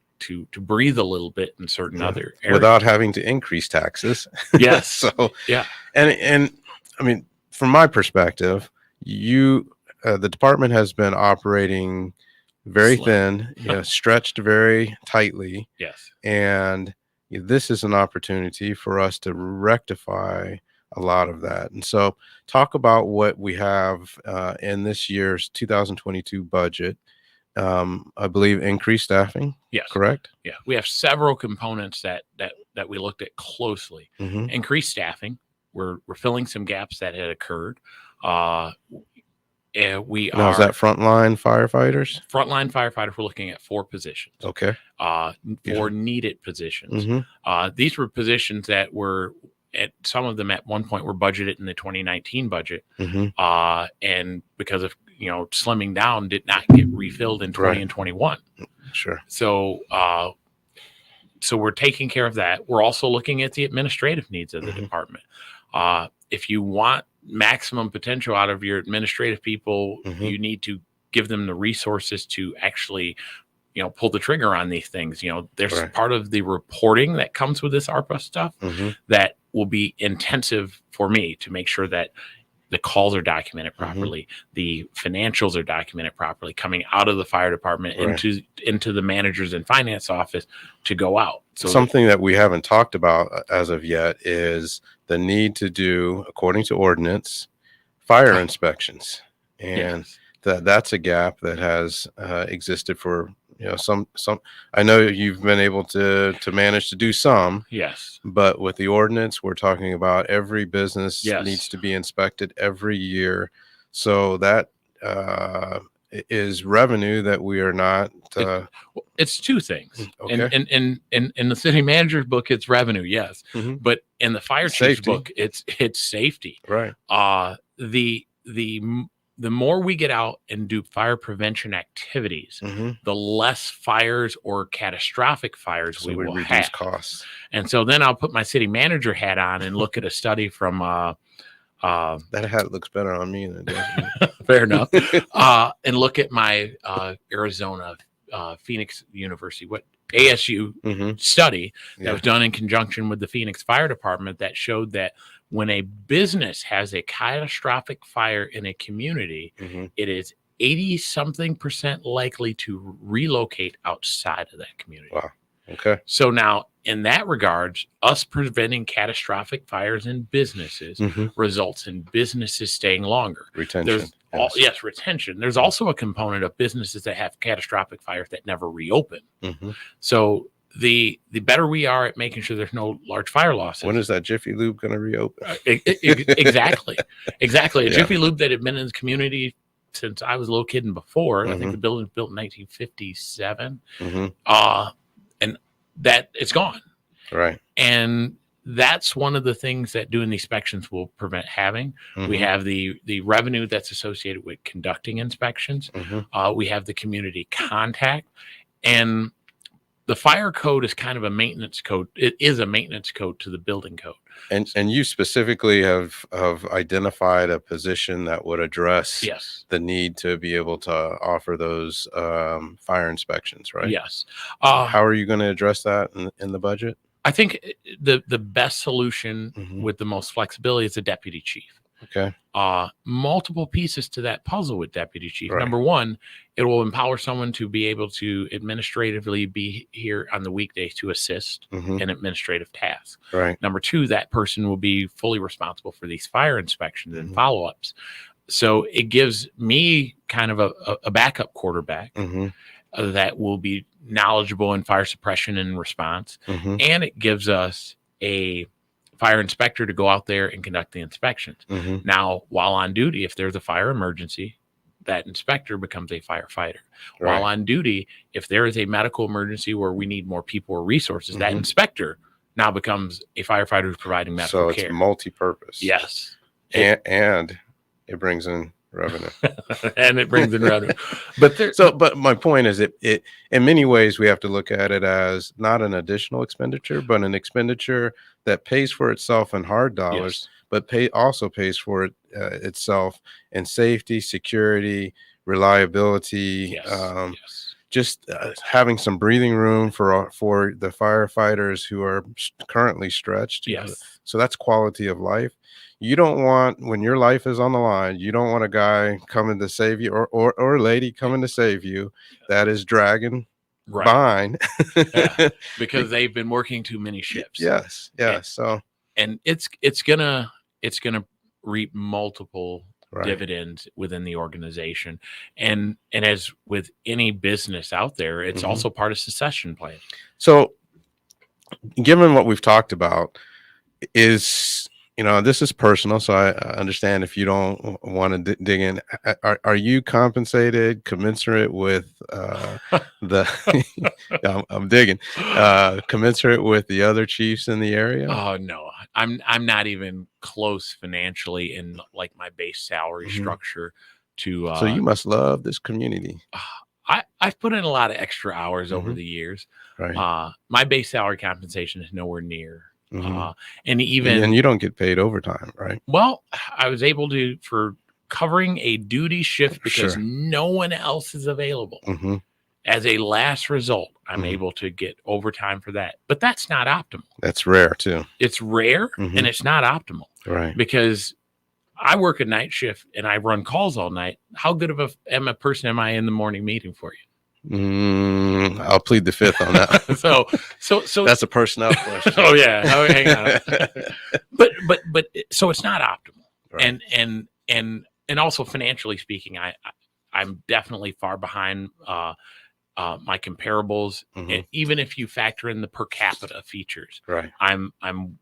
breathe a little bit in certain other areas without having to increase taxes. Yes. So Yeah. and I mean, from my perspective, the department has been operating very Slim. thin, stretched very tightly, Yes. and this is an opportunity for us to rectify a lot of that. And so, talk about what we have in this year's 2022 budget. I believe increased staffing. Yes. Correct. Yeah. We have several components that we looked at closely. Mm-hmm. Increased staffing. We're filling some gaps that had occurred. Now, Is that frontline firefighters? Frontline firefighters. We're looking at 4 positions. Okay. 4 needed positions. Mm-hmm. These were positions that were some of them at one point were budgeted in the 2019 budget. Mm-hmm. And because of slimming down, did not get refilled in 20 Right. and 21. Sure. So we're taking care of that. We're also looking at the administrative needs of the Mm-hmm. department. If you want maximum potential out of your administrative people, Mm-hmm. you need to give them the resources to actually pull the trigger on these things. There's Right. part of the reporting that comes with this ARPA stuff Mm-hmm. that will be intensive for me to make sure that the calls are documented properly, the financials are documented properly, coming out of the fire department Right. into the managers and finance office to go out. So something that we haven't talked about as of yet is the need to do, according to ordinance, fire inspections, and yes. that's a gap that has existed for some. I know you've been able to manage to do some, Yes. but with the ordinance, we're talking about every business Yes. needs to be inspected every year, so that is revenue that we are not. It's 2 things. Okay. And in the city manager's book, it's revenue, yes, Mhm. but in the fire chief's book, it's safety. Right. The more we get out and do fire prevention activities, Mm-hmm. the less fires or catastrophic fires So we will reduce have. costs. And so then I'll put my city manager hat on and look at a study from That hat looks better on me than it does. fair enough. And look at my Arizona Phoenix University, what ASU Mm-hmm. study that Yeah. was done in conjunction with the Phoenix Fire Department that showed that when a business has a catastrophic fire in a community, Mm-hmm. it is 80-something% likely to relocate outside of that community. Wow. Okay. So now in that regards, us preventing catastrophic fires in businesses results in businesses staying longer. Retention. Yes, retention. There's also a component of businesses that have catastrophic fires that never reopen. So the better we are at making sure there's no large fire losses. When is that Jiffy Lube going to reopen? Exactly. A Jiffy Lube that had been in the community since I was a little kid and before. I think the building was built in 1957. And that it's gone. Right. And that's one of the things that doing the inspections will prevent having. We have the revenue that's associated with conducting inspections. We have the community contact, and the fire code is kind of a maintenance code. It is a maintenance code to the building code. And you specifically have identified a position that would address the need to be able to offer those fire inspections, right? Yes. How are you going to address that in the budget? I think the best solution with the most flexibility is a deputy chief. Okay. Multiple pieces to that puzzle with deputy chief. Number one, it will empower someone to be able to administratively be here on the weekdays to assist in administrative tasks. Right. Number two, that person will be fully responsible for these fire inspections and follow-ups. So it gives me kind of a backup quarterback that will be knowledgeable in fire suppression and response. And it gives us a fire inspector to go out there and conduct the inspections. Now, while on duty, if there's a fire emergency, that inspector becomes a firefighter. While on duty, if there is a medical emergency where we need more people or resources, that inspector now becomes a firefighter who's providing medical care. So it's multi-purpose. Yes. And it brings in revenue. And it brings in revenue. But my point is it in many ways we have to look at it as not an additional expenditure, but an expenditure that pays for itself in hard dollars, but also pays for itself in safety, security, reliability, just having some breathing room for the firefighters who are currently stretched. So that's quality of life. You don't want, when your life is on the line, you don't want a guy coming to save you or a lady coming to save you that is dragging behind because they've been working too many shifts. And it's gonna reap multiple dividends within the organization, and as with any business out there, it's also part of succession plan. So given what we've talked about, this is personal, so I understand if you don't want to dig in. Are you compensated commensurate with I'm digging commensurate with the other chiefs in the area? Oh no, I'm not even close financially in like my base salary structure to. So you must love this community. I've put in a lot of extra hours over the years. My base salary compensation is nowhere near. And you don't get paid overtime, right? Well, I was able to, for covering a duty shift because no one else is available. As a last result, I'm able to get overtime for that, but that's not optimal. That's rare too. It's rare and it's not optimal, right? Because I work a night shift and I run calls all night. How good of a person am I in the morning meeting for you? I'll plead the fifth on that. so that's a personnel question. Oh yeah. Oh, hang on. but so it's not optimal. Right. And also financially speaking, I'm definitely far behind my comparables. And even if you factor in the per capita features, right, I'm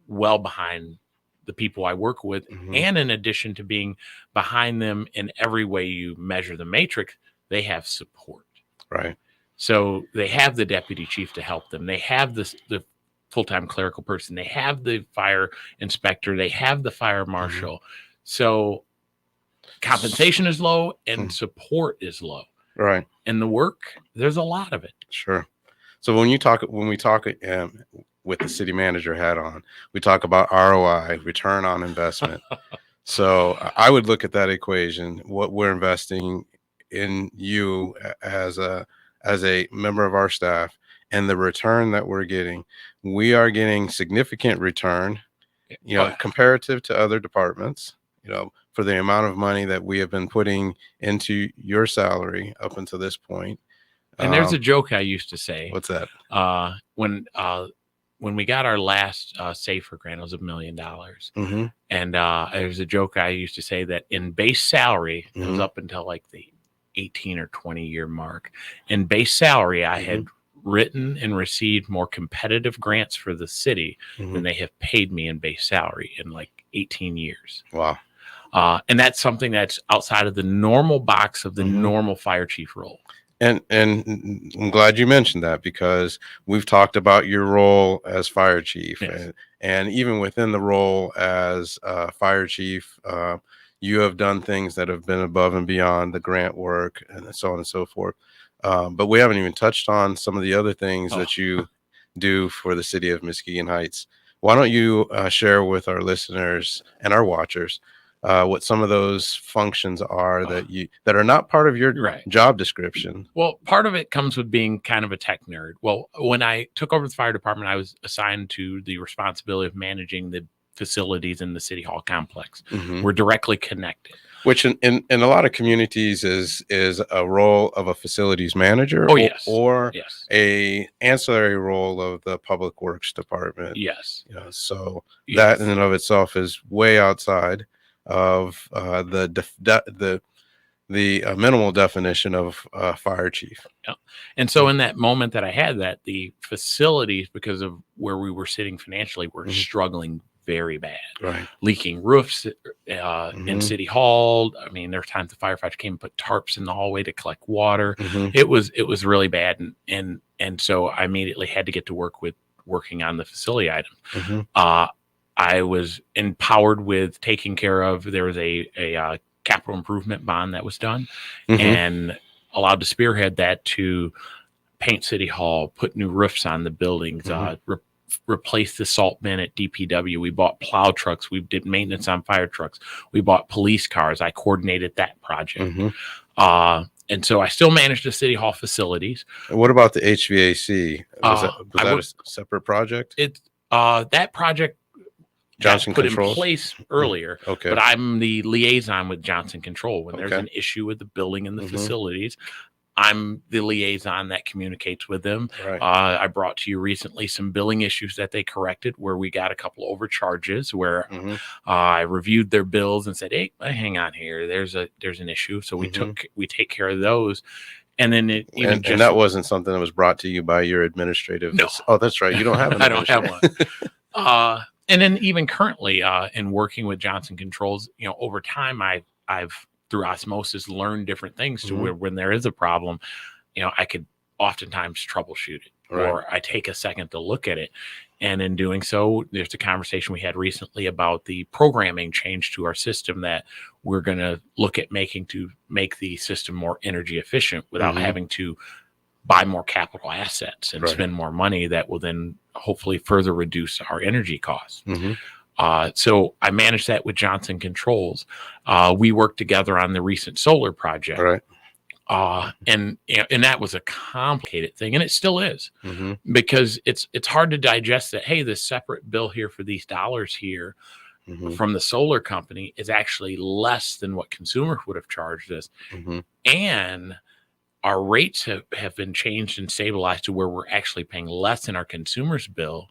well behind the people I work with. And in addition to being behind them in every way you measure the matrix, they have support. Right. So they have the deputy chief to help them. They have the full-time clerical person. They have the fire inspector. They have the fire marshal. So compensation is low and support is low. Right. And the work, there's a lot of it. Sure. So when we talk with the city manager hat on, we talk about ROI, return on investment. So I would look at that equation, what we're investing in you as a member of our staff and the return that we're getting. We are getting significant return, comparative to other departments, for the amount of money that we have been putting into your salary up until this point. And there's a joke I used to say. What's that? When when we got our last SAFER grant, it was $1 million. Mm-hmm. And there's a joke I used to say that in base salary, it was up until like the 18 or 20 year mark. In base salary, I had written and received more competitive grants for the city than they have paid me in base salary in like 18 years. Wow. And that's something that's outside of the normal box of the normal fire chief role. And I'm glad you mentioned that, because we've talked about your role as fire chief, Yes. and even within the role as fire chief, you have done things that have been above and beyond the grant work and so on and so forth. But we haven't even touched on some of the other things that you do for the city of Muskegon Heights. Why don't you share with our listeners and our watchers what some of those functions are that are not part of your job description? Well, part of it comes with being kind of a tech nerd. Well, when I took over the fire department, I was assigned to the responsibility of managing the facilities in the city hall complex. We're directly connected. Which in a lot of communities is a role of a facilities manager, or a ancillary role of the public works department. Yes. So that in and of itself is way outside of the minimal definition of fire chief. Yeah. And so in that moment that I had that, the facilities, because of where we were sitting financially, were struggling very bad, leaking roofs in City Hall. I mean, there were times the firefighters came and put tarps in the hallway to collect water. It was really bad, and so I immediately had to get to working on the facility items. I was empowered with taking care of. There was a capital improvement bond that was done, and allowed to spearhead that to paint City Hall, put new roofs on the buildings, replace the salt bin at DPW. We bought plow trucks. We did maintenance on fire trucks. We bought police cars. I coordinated that project. And so I still managed the City Hall facilities. And what about the HVAC? Was that a separate project? That project Johnson put Controls? in place earlier, but I'm the liaison with Johnson Control. When there's an issue with the building and the facilities, I'm the liaison that communicates with them. I brought to you recently some billing issues that they corrected, where we got a couple overcharges, where I reviewed their bills and said, "Hey, hang on here. There's an issue." So we take care of those. And then and that wasn't something that was brought to you by your administrative. No. Oh, that's right. You don't have an I don't have one. And then even currently in working with Johnson Controls, over time, I've through osmosis learned different things to where when there is a problem, I could oftentimes troubleshoot it, or I take a second to look at it. And in doing so, there's a conversation we had recently about the programming change to our system that we're going to look at making to make the system more energy efficient without having to buy more capital assets and spend more money that will then hopefully further reduce our energy costs. So I managed that with Johnson Controls. We worked together on the recent solar project. And that was a complicated thing, and it still is, because it's hard to digest that, hey, this separate bill here for these dollars here from the solar company is actually less than what consumers would have charged us. And our rates have been changed and stabilized to where we're actually paying less in our consumer's bill.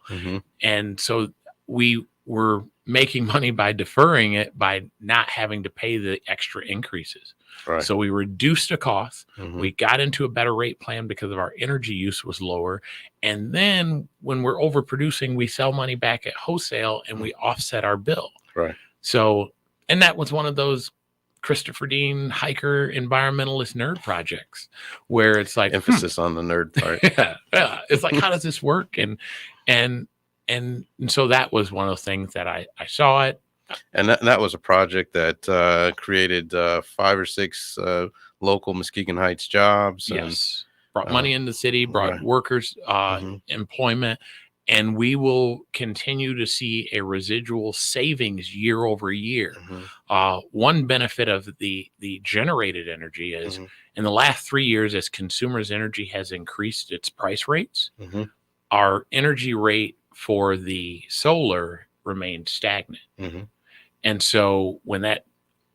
And so we were making money by deferring it, by not having to pay the extra increases. So we reduced the cost. We got into a better rate plan because of our energy use was lower. And then when we're overproducing, we sell money back at wholesale and we offset our bill. So, and that was one of those Christopher Dean hiker environmentalist nerd projects where it's like emphasis on the nerd part. It's like, how does this work? And so that was one of those things that I saw it. And that was a project that created 5 or 6 local Muskegon Heights jobs. Yes. Brought money in the city, brought workers employment. And we will continue to see a residual savings year over year. One benefit of the generated energy is in the last 3 years, as consumers' energy has increased its price rates, our energy rate for the solar remained stagnant. And so when that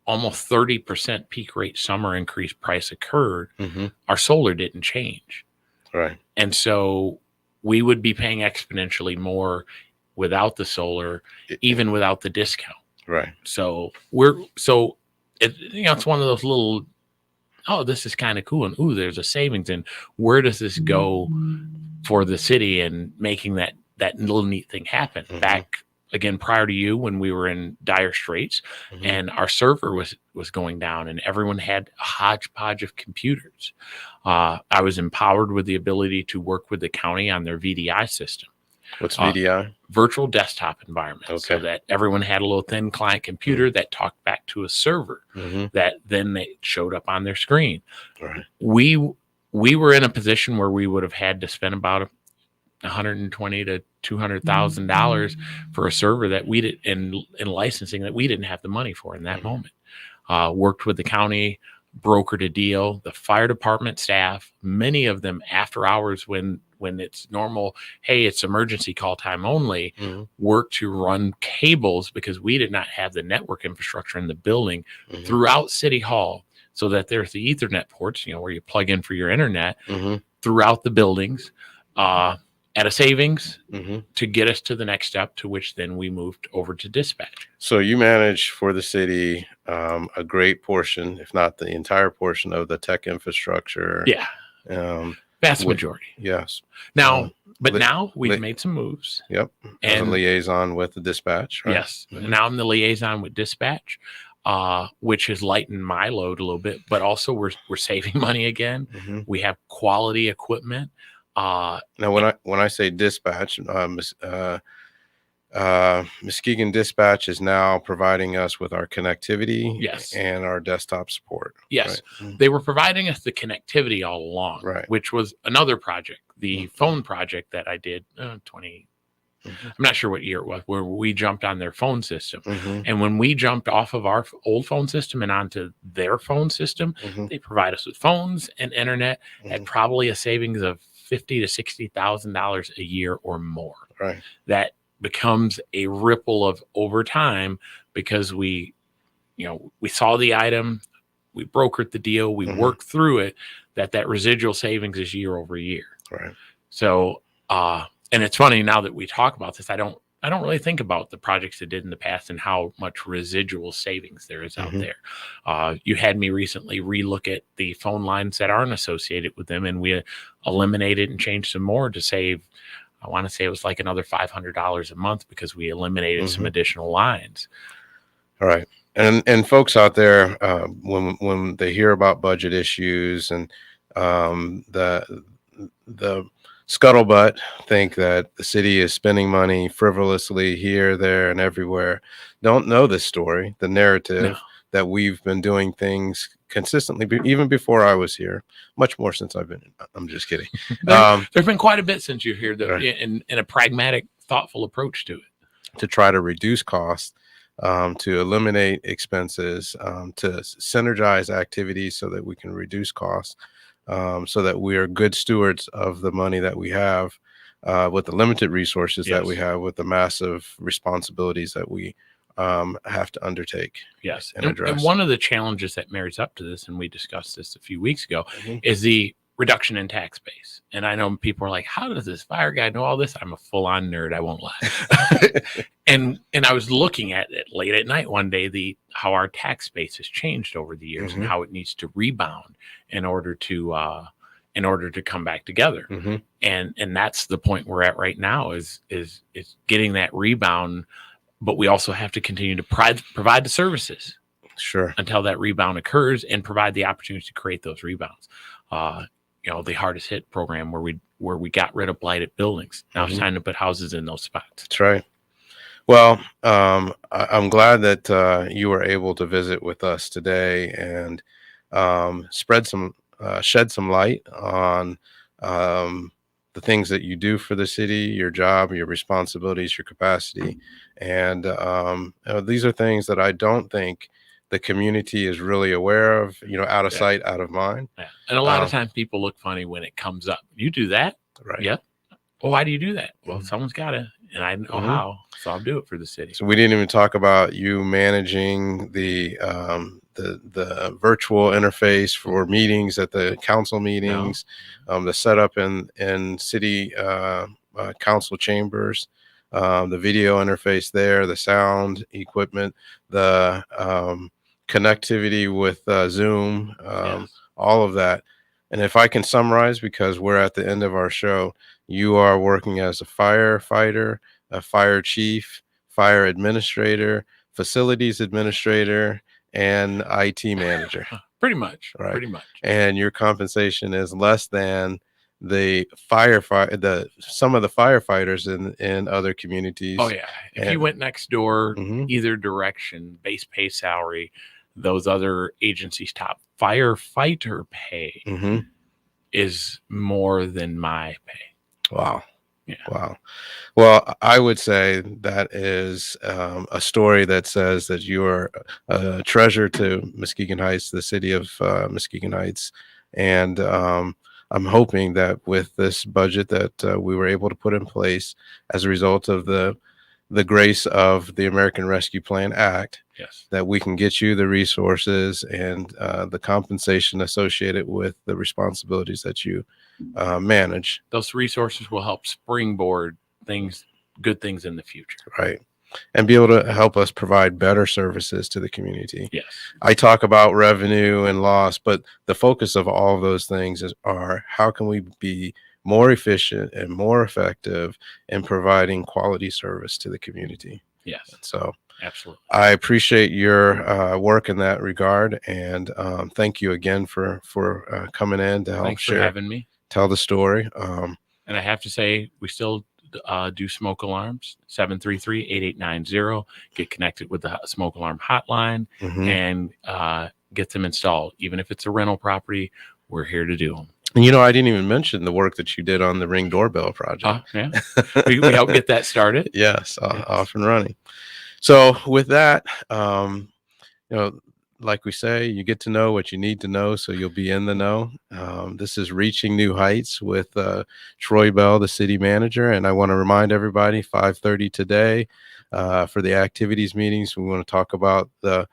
almost 30% peak rate summer increase price occurred, our solar didn't change. And so we would be paying exponentially more without the solar, even without the discount. Right. So it's one of those little, oh, this is kind of cool, and ooh, there's a savings, and where does this go for the city, and making that little neat thing happen. Back again prior to you, when we were in dire straits, and our server was going down, and everyone had a hodgepodge of computers. I was empowered with the ability to work with the county on their VDI system. What's VDI? Virtual desktop environment. Okay. So that everyone had a little thin client computer that talked back to a server that then they showed up on their screen. Right. We were in a position where we would have had to spend about $120,000 to $200,000 for a server that we did in licensing that we didn't have the money for in that moment. Worked with the county, brokered a deal. The fire department staff, many of them after hours when it's normal, hey, it's emergency call time only, work to run cables, because we did not have the network infrastructure in the building throughout City Hall, so that there's the Ethernet ports, where you plug in for your internet throughout the buildings, at a savings to get us to the next step, to which then we moved over to dispatch. So you manage for the city a great portion, if not the entire portion, of the tech infrastructure. Yeah. Vast majority. Yes. Now, now we've made some moves. Yep. As a liaison with the dispatch, right? Yes. Now I'm the liaison with dispatch, which has lightened my load a little bit, but also we're saving money again. We have quality equipment. Now, when I say dispatch, Muskegon Dispatch is now providing us with our connectivity, and our desktop support. Yes, right? They were providing us the connectivity all along, right? Which was another project, the phone project that I did 20. I'm not sure what year it was, where we jumped on their phone system. And when we jumped off of our old phone system and onto their phone system, they provide us with phones and internet at probably a savings of $50,000 to $60,000 a year or more. Right. That becomes a ripple of over time, because we saw the item, we brokered the deal, we worked through it, that residual savings is year over year. Right. So, and it's funny now that we talk about this, I don't really think about the projects I did in the past and how much residual savings there is out there. You had me recently relook at the phone lines that aren't associated with them, and we eliminated and changed some more to save. I want to say it was like another $500 a month, because we eliminated some additional lines. All right. And folks out there, when they hear about budget issues and the scuttlebutt, think that the city is spending money frivolously here, there, and everywhere, don't know this story, the narrative that we've been doing things consistently, even before I was here, much more since I've been in. I'm just kidding. There's been quite a bit since you're here, though, right. in a pragmatic, thoughtful approach to it. To try to reduce costs, to eliminate expenses, to synergize activities so that we can reduce costs, so that we are good stewards of the money that we have, with the limited resources that we have, with the massive responsibilities that we have to undertake. Yes. And address. And one of the challenges that marries up to this, and we discussed this a few weeks ago, is the reduction in tax base. And I know people are like, how does this fire guy know all this? I'm a full-on nerd, I won't lie. and I was looking at it late at night one day, how our tax base has changed over the years and how it needs to rebound in order to come back together. And that's the point we're at right now, is getting that rebound. But we also have to continue to provide the services, until that rebound occurs, and provide the opportunity to create those rebounds. The hardest hit program where we got rid of blighted buildings. Now it's time to put houses in those spots. That's right. Well, I'm glad that you were able to visit with us today and shed some light on the things that you do for the city, your job, your responsibilities, your capacity. And these are things that I don't think the community is really aware of, out of sight, out of mind. Yeah. And a lot of times people look funny when it comes up. You do that? Right. Yeah. Well, why do you do that? Well, someone's got to, and I know how, so I'll do it for the city. So we didn't even talk about you managing the the virtual interface for meetings at the council meetings, the setup in city council chambers, the video interface there, the sound equipment, the connectivity with Zoom, all of that. And if I can summarize, because we're at the end of our show, you are working as a firefighter, a fire chief, fire administrator, facilities administrator, and IT manager. Pretty much. Right. Pretty much. And your compensation is less than the some of the firefighters in other communities. Oh yeah. If you went next door, Mhm. either direction, base pay salary, those other agencies' top firefighter pay Mhm. is more than my pay. Wow. Yeah. Wow. Well, I would say that is a story that says that you are a treasure to Muskegon Heights, the city of Muskegon Heights. And I'm hoping that with this budget that we were able to put in place as a result of the grace of the American Rescue Plan Act, Yes. that we can get you the resources and the compensation associated with the responsibilities that you manage. Those resources will help springboard good things in the future. Right. And be able to help us provide better services to the community. Yes. I talk about revenue and loss, but the focus of all of those things are how can we be more efficient and more effective in providing quality service to the community. Yes. So absolutely. I appreciate your work in that regard. And thank you again for coming in to help Thanks share, for having me. Tell the story. And I have to say, we still do smoke alarms. 733-8890. Get connected with the smoke alarm hotline and get them installed. Even if it's a rental property, we're here to do them. And I didn't even mention the work that you did on the Ring doorbell project. Yeah, we helped get that started. Yes, off and running. So with that, like we say, you get to know what you need to know, so you'll be in the know. This is Reaching New Heights with Troy Bell, the city manager. And I want to remind everybody, 5:30 today for the activities meetings. We want to talk about the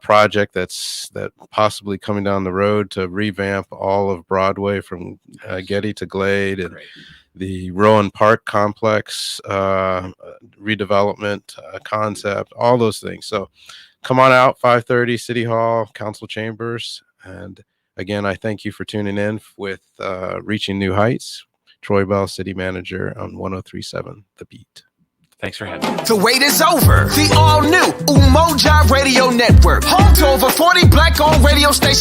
project that possibly coming down the road to revamp all of Broadway from Getty to Glade, and the Rowan Park complex redevelopment concept, all those things. So come on out, 5:30, City Hall, Council Chambers. And again, I thank you for tuning in with Reaching New Heights. Troy Bell, City Manager on 103.7 The Beat. Thanks for having me. The wait is over. The all-new Umoja Radio Network, home to over 40 Black-owned radio stations